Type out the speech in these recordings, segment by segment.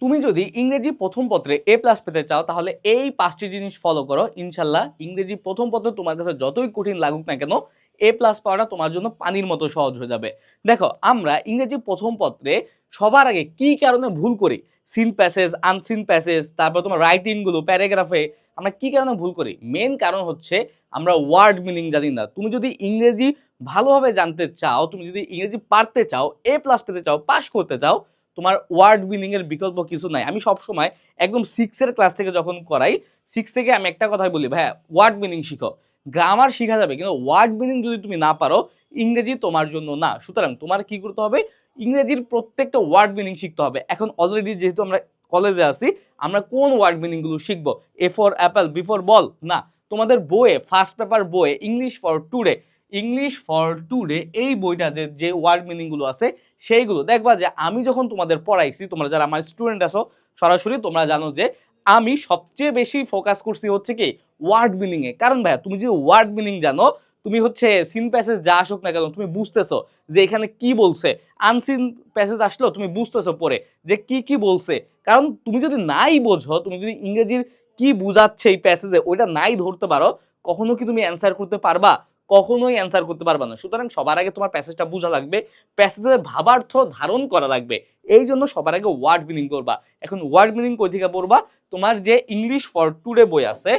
তুমি যদি ইংরেজি প্রথম পত্রে এ প্লাস পেতে চাও তাহলে এই 5টি জিনিস ফলো করো, ইনশাল্লাহ ইংরেজি প্রথম পত্র তোমার কাছে যতই কঠিন লাগুক না কেন এ প্লাস পাওয়াটা তোমার জন্য পানির মতো সহজ হয়ে যাবে। দেখো, আমরা ইংরেজি প্রথম পত্রে সবার আগে কি কারণে ভুল করি, সিন প্যাসেজ, আনসিন প্যাসেজ, তারপর তোমার রাইটিং গুলো, প্যারাগ্রাফে আমরা কি কারণে ভুল করি? মেন কারণ হচ্ছে আমরা ওয়ার্ড মিনিং জানি না। তুমি যদি ইংরেজি ভালোভাবে জানতে চাও, তুমি যদি ইংরেজি পারতে চাও, এ প্লাস পেতে চাও, পাস করতে চাও, তোমার ওয়ার্ড মিনিং এর বিকল্প কিছু নাই। আমি সব সময় একদম 6 এর ক্লাস থেকে যখন করাই, 6 থেকে আমি একটা কথাই বলি, ভাই ওয়ার্ড মিনিং শিখো। গ্রামার শেখা যাবে কিন্তু ওয়ার্ড মিনিং যদি তুমি না পারো ইংরেজি তোমার জন্য না। সুতরাং তোমার কি করতে হবে, ইংরেজির প্রত্যেকটা ওয়ার্ড মিনিং শিখতে হবে। এখন অলরেডি যেহেতু আমরা কলেজে আছি, আমরা কোন ওয়ার্ড মিনিং গুলো শিখবো? A for apple, B for ball না, তোমাদের বইয়ে ফার্স্ট পেপার বইয়ে English for today, English for today এই বইটা যে ওয়ার্ড মিনিং গুলো আছে সেইগুলো দেখবা যে আমি যখন তোমাদের পড়াইছি, তোমরা যারা আমার স্টুডেন্ট আছো সরাসরি তোমরা জানো যে আমি সবচেয়ে বেশি ফোকাস করছি হচ্ছে কি ওয়ার্ড মিনিং এ। কারণ ভাইয়া তুমি যদি ওয়ার্ড মিনিং জানো, তুমি হচ্ছে সিন প্যাসেজ যা আসুক না কেন তুমি বুঝতেছো যে এখানে কি বলছে, আনসিন প্যাসেজ আসলেও তুমি বুঝতেছো পরে যে কি কি বলছে। কারণ তুমি যদি নাই বোঝো, তুমি যদি ইংরেজির কি বুঝাচ্ছে এই প্যাসেজে ওইটা নাই ধরতে পারো, কখনো কি তুমি অ্যান্সার করতে পারবা? কখনোই অ্যান্সার করতে পারবা না। সুতরাং সবার আগে তোমার প্যাসেজটা বোঝা লাগবে, প্যাসেজের ভাবার্থ ধারণ করা লাগবে। এই জন্য সবার আগে ওয়ার্ড মিনিং করবা। এখন ওয়ার্ড মিনিং কই থেকে পড়বা? তোমার যে ইংলিশ ফর টুডে বই আছে,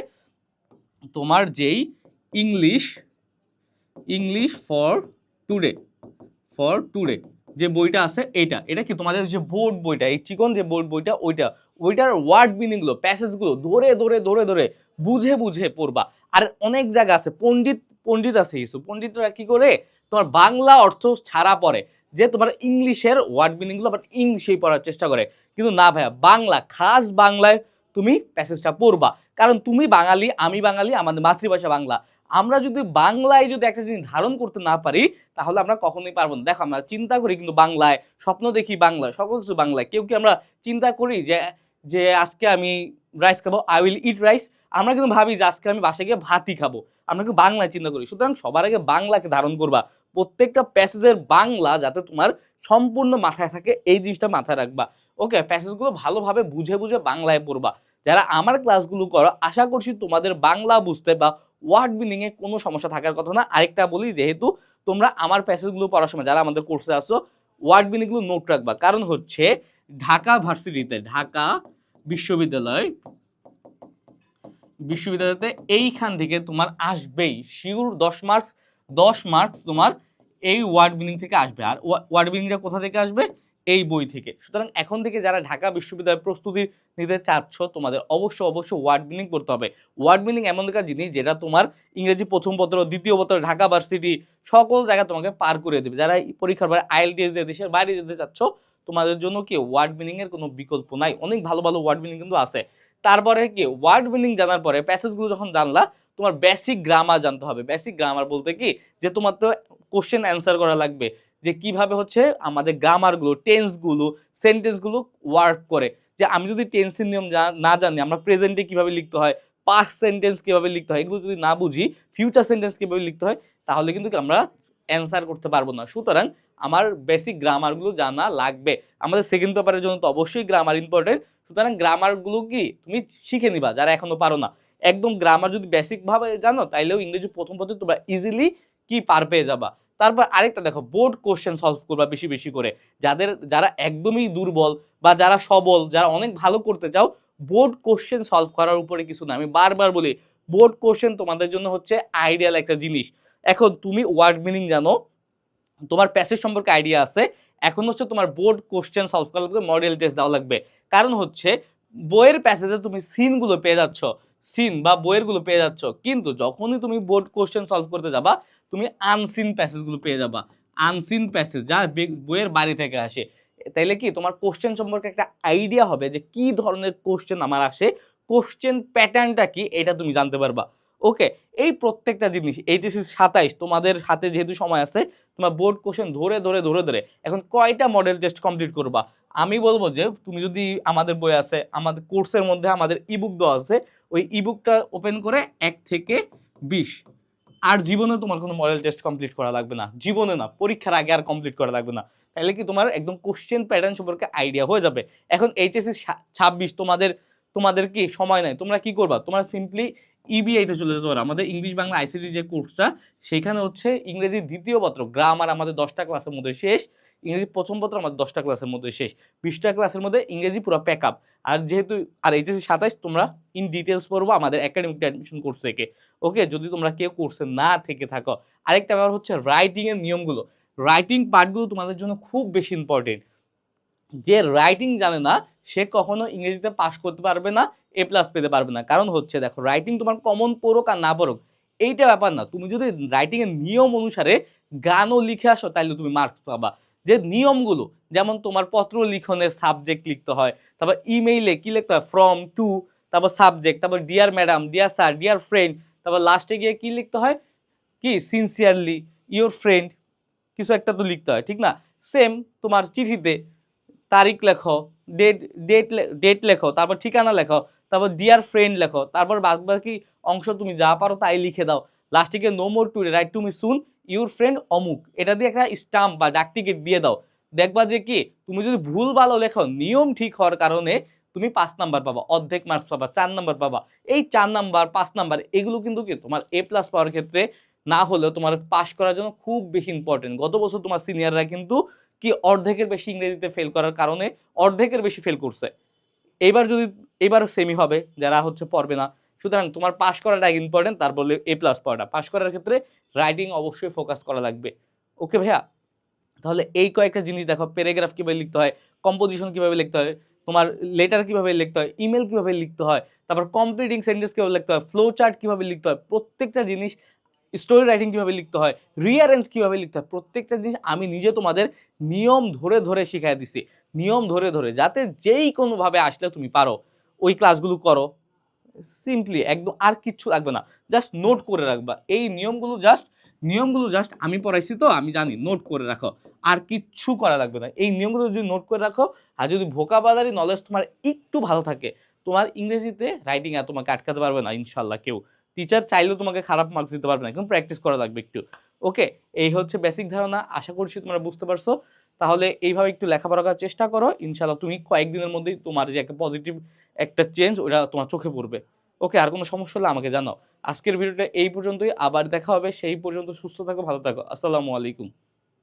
তোমার যেই ইংলিশ ইংলিশ ফর টুডে যে বইটা আছে, এটা কি তোমাদের যে বোর্ড বইটা, এই চিকন যে বোর্ড বইটা, ওইটার ওয়ার্ড মিনিং গুলো, প্যাসেজ গুলো ধরে ধরে ধরে ধরে বুঝে বুঝে পড়বা। আর অনেক জায়গা আছে পণ্ডিত আছে কিছু পণ্ডিতরা কি করে তোমার বাংলা অর্থ ছাড়া পড়ে, যে তোমার ইংলিশের ওয়ার্ড মিনিং গুলো আবার ইংলিশেই পড়ার চেষ্টা করে। কিন্তু না ভাইয়া, বাংলা খাস বাংলায় তুমি প্যাসেজটা পড়বা। কারণ তুমি বাঙালি, আমি বাঙালি, আমাদের মাতৃভাষা বাংলা। আমরা যদি বাংলায় যদি একটা জিনিস ধারণ করতে না পারি তাহলে আমরা কখনোই পারবো না। দেখো, আমরা চিন্তা করি কিন্তু বাংলায়, স্বপ্ন দেখি বাংলায়, সকল কিছু বাংলায়। কেউ কি আমরা চিন্তা করি যে যে আজকে আমি রাইস খাবো, আই উইল ইট রাইস? আমরা কিন্তু ভাবি যে আজকে আমি বাসায় গিয়ে ভাতই খাবো। আমরা কিন্তু বাংলায় চিন্তা করি। সুতরাং সবার আগে বাংলাকে ধারণ করবা, প্রত্যেকটা প্যাসেজের বাংলা যাতে তোমার সম্পূর্ণ মাথায় থাকে এই জিনিসটা মাথায় রাখবা। ওকে, প্যাসেজগুলো ভালোভাবে বুঝে বুঝে বাংলায় পড়বা। যারা আমার ক্লাসগুলো করো আশা করছি তোমাদের বাংলা বুঝতে বা ওয়ার্ড মিনিং এ কোনো সমস্যা থাকার কথা না। আরেকটা বলি, যেহেতু তোমরা আমার প্যাসেজগুলো পড়ার সময় যারা আমাদের কোর্সে আসছো ওয়ার্ড মিনিং গুলো নোট রাখবা। কারণ হচ্ছে ঢাকা ভার্সিটিতে, ঢাকা বিশ্ববিদ্যালয়তে এইখান থেকে তোমার আসবেই শিওর 10 মার্কস তোমার এই ওয়ার্ড মিনিং থেকে আসবে। আর ওয়ার্ড মিনিংটা কোথা থেকে আসবে? এই বই থেকে। সুতরাং এখন থেকে যারা ঢাকা বিশ্ববিদ্যালয়ের প্রস্তুতি নিতে চাচ্ছ তোমাদের অবশ্যই ওয়ার্ড মিনিং পড়তে হবে। ওয়ার্ড মিনিং এমন একটা জিনিস যেটা তোমার ইংরেজি প্রথম পত্র, দ্বিতীয় পত্র, ঢাকা ভার্সিটি সকল জায়গায় তোমাকে পার করে দেবে। যারা পরীক্ষার পরে আইএলটিএস দিয়ে দেশের বাইরে যেতে চাচ্ছ তোমাদের জন্য কি ওয়ার্ড মিনিং এর কোনো বিকল্প নাই। অনেক ভালো ভালো ওয়ার্ড মিনিং কিন্তু আছে। তারপরে কি ওয়ার্ড মিনিং জানার পরে প্যাসেজগুলো যখন জানলা, তোমার বেসিক গ্রামার জানতে হবে। বেসিক গ্রামার বলতে কি, যে তোমার তো কোশ্চেন অ্যান্সার করা লাগবে, যে কিভাবে হচ্ছে আমাদের গ্রামারগুলো, টেন্সগুলো, সেন্টেন্সগুলো ওয়ার্ক করে। যে আমি যদি টেন্সের নিয়ম না জানি, আমরা প্রেজেন্টে কিভাবে লিখতে হয়, পাস্ট সেন্টেন্স কিভাবে লিখতে হয়, এগুলো যদি না বুঝি, ফিউচার সেন্টেন্স কিভাবে লিখতে হয়, তাহলে কিন্তু আমরা অ্যান্সার করতে পারবো না। সুতরাং আমার বেসিক গ্রামারগুলো জানা লাগবে। আমাদের সেকেন্ড পেপারের জন্য তো অবশ্যই গ্রামার ইম্পর্টেন্ট। সুতরাং গ্রামারগুলো কি তুমি শিখে নিবা যারা এখনো পারো না। একদম গ্রামার যদি বেসিক ভাবে জানো তাইলেও ইংরেজি প্রথম পত্রে তোমরা ইজিলি কি পার পেয়ে যাবা। তারপর আরেকটা দেখো, বোর্ড কোশ্চেন সলভ করবা বেশি বেশি করে। যারা একদমই দুর্বল বা যারা সবল, যারা অনেক ভালো করতে চাও, বোর্ড কোশ্চেন সলভ করার উপরে কিছু না। আমি বারবার বলি, বোর্ড কোশ্চেন তোমাদের জন্য হচ্ছে আইডিয়াল একটা জিনিস। এখন তুমি ওয়ার্ড মিনিং জানো, তোমার প্যাসেজ সম্পর্কে আইডিয়া আছে, এখন হচ্ছে তোমার বোর্ড কোশ্চেন সলভ করা লাগবে, মডেল টেস্ট দেওয়া লাগবে। কারণ হচ্ছে বইয়ের প্যাসেজে তুমি সিনগুলো পেয়ে যাচ্ছ, সিন বা বইয়ের গুলো পেয়ে যাচ্ছ, কিন্তু যখনই তুমি বোর্ড কোশ্চেন সলভ করতে যাবা তুমি আনসিন প্যাসেজগুলো পেয়ে যাবা। আনসিন প্যাসেজ যা বইয়ের বাড়ি থেকে আসে। তাইলে কি তোমার কোশ্চেন সম্পর্কে একটা আইডিয়া হবে যে কি ধরনের কোশ্চেন আমার আসে, কোশ্চেন প্যাটার্নটা কি, এটা তুমি জানতে পারবা। ওকে, এই প্রত্যেকটা জিনিস এইচএসসি 27 তোমাদের হাতে যেহেতু সময় আছে, তোমার বোর্ড কোশ্চেন ধরে ধরে ধরে ধরে এখন কয়টা মডেল টেস্ট কমপ্লিট করবা? আমি বলবো যে তুমি যদি আমাদের বই আছে, আমাদের কোর্সের মধ্যে আমাদের ইবুক দেওয়া আছে, ওই ইবুকটা ওপেন করে 1 থেকে 20 আর জীবনে তোমার কোনো মডেল টেস্ট কমপ্লিট করা লাগবে না, জীবনে না, পরীক্ষার আগে আর কমপ্লিট করা লাগবে না। তাহলে কি তোমার একদম কোশ্চেন প্যাটার্ন সম্পর্কে আইডিয়া হয়ে যাবে। এখন এইচএসসি 26 তোমাদের কি সময় নাই, তোমরা কি করবা, তোমরা সিম্পলি ইবিআইতে চলে যেতে পারো। আমাদের ইংলিশ বাংলা আইসিটি যে কোর্সটা, সেখানে হচ্ছে ইংরেজি দ্বিতীয় পত্র গ্রামার আমাদের 10টা ক্লাসের মধ্যে শেষ, ইংরেজি প্রথম পত্র আমাদের 10টা ক্লাসের মধ্যে শেষ, 20টা ক্লাসের মধ্যে ইংরেজি পুরো প্যাক আপ। আর যেহেতু আর এইচএসসি 27 তোমরা ইন ডিটেলস পড়বো আমাদের একাডেমিক অ্যাডমিশন কোর্স থেকে। ওকে, যদি তোমরা কেউ কোর্সে না থেকে থাকো। আরেকটা ব্যাপার হচ্ছে রাইটিং এর নিয়মগুলো, রাইটিং পার্টগুলো তোমাদের জন্য খুব বেশি ইম্পর্টেন্ট। যে রাইটিং জানে না সে কখনো ইংরেজিতে পাস করতে পারবে না, এ প্লাস পেতে পারবে না। কারণ হচ্ছে দেখো, রাইটিং তোমার কমন পড়ুক আর না পড়ুক এইটা ব্যাপার না, তুমি যদি রাইটিং এর নিয়ম অনুসারে গানও লিখে আসো তাহলে তুমি মার্কস পাবা। যে নিয়মগুলো, যেমন তোমার পত্র লিখনের সাবজেক্ট লিখতে হয়, তারপর ইমেইলে কি লিখতে হয়, ফ্রম টু, তারপর সাবজেক্ট, তারপর deer madam, dear sir, dear friend, তারপর লাস্টে গিয়ে কি লিখতে হয়, কি সিনসিয়ারলি, ইওর ফ্রেন্ড, কিছু একটা তো লিখতে হয়, ঠিক না? সেম তোমার চিঠিতে তারিখ লেখো, ডেট ডেট ডেট লেখো, তারপর ঠিকানা লেখো, তারপর ডিয়ার ফ্রেন্ড লেখো, তারপর বাকি অংশ তুমি যা পারো তাই লিখে দাও। লাস্টে গিয়ে no more today write to me soon your friend অমুক, এটা দিয়ে একটা স্টাম্প বা ডাক টিকিট দিয়ে দাও। দেখবা যে কি, তুমি যদি ভুল ভালো লেখো নিয়ম ঠিক হওয়ার কারণে তুমি 5 নাম্বার পাবা, অর্ধেক মার্কস পাবা, 4 নাম্বার পাবা। এই 4 নাম্বার 5 নাম্বার এগুলো কিন্তু কি তোমার এ প্লাস পাওয়ার ক্ষেত্রে না হলেও তোমার পাস করার জন্য খুব বেশি ইম্পর্টেন্ট। গত বছর তোমার সিনিয়ররা কিন্তু কি অর্ধেকের বেশি ইংরেজিতে ফেল করার কারণে অর্ধেকের বেশি ফেল করছে। এবারও সেমি হবে যারা হচ্ছে পড়বে না। সুতরাং তোমার পাস করাটা ইম্পর্টেন্ট, তারপরে এ প্লাস পাওয়াটা। পাস করার ক্ষেত্রে রাইটিং অবশ্যই ফোকাস করা লাগবে। ওকে ভাইয়া, তাহলে এই কয়েকটা জিনিস দেখো, প্যারাগ্রাফ কিভাবে লিখতে হয়, কম্পোজিশন কিভাবে লিখতে হয়, তোমার লেটার কিভাবে লিখতে হয়, ইমেল কিভাবে লিখতে হয়, তারপর কমপ্লিটিং সেন্টেন্স কিভাবে লিখতে হয়, ফ্লো চার্ট কিভাবে লিখতে হয়, প্রত্যেকটা জিনিস, স্টোরি রাইটিং কিভাবে লিখতে হয়, রিঅ্যারেঞ্জ কিভাবে লিখতে হয়, প্রত্যেকটা জিনিস আমি নিজে তোমাদের নিয়ম ধরে ধরে শিখাই দিছি। নিয়ম ধরে ধরে, যাতে যেই কোনোভাবে আসলে তুমি পারো। ওই ক্লাসগুলো করো সিম্পলি, একদম আর কিচ্ছু লাগবে না, জাস্ট নোট করে রাখবা। এই নিয়মগুলো জাস্ট আমি পড়াইছি তো আমি জানি, নোট করে রাখো, আর কিচ্ছু করা লাগবে না। এই নিয়মগুলো যদি নোট করে রাখো, আর যদি ভোকাবুলারি নলেজ তোমার একটু ভালো থাকে, তোমার ইংরেজিতে রাইটিং আর তোমাকে আটকাতে পারবে না ইনশাল্লাহ কেউ। টিচার চাইলেও তোমাকে খারাপ মার্কস দিতে পারবে না, কিন্তু প্র্যাকটিস করা লাগবে একটু। ওকে, এই হচ্ছে বেসিক ধারণা, আশা করছি তোমরা বুঝতে পারছো। তাহলে এইভাবে একটু লেখাপড়া করার চেষ্টা করো, ইনশাল্লাহ তুমি কয়েকদিনের মধ্যেই তোমার যে একটা পজিটিভ একটা চেঞ্জ ওটা তোমার চোখে পড়বে। ওকে, আর কোনো সমস্যা হলে আমাকে জানাও। আজকের ভিডিওটা এই পর্যন্তই, আবার দেখা হবে, সেই পর্যন্ত সুস্থ থাকো, ভালো থাকো, আসসালামু আলাইকুম।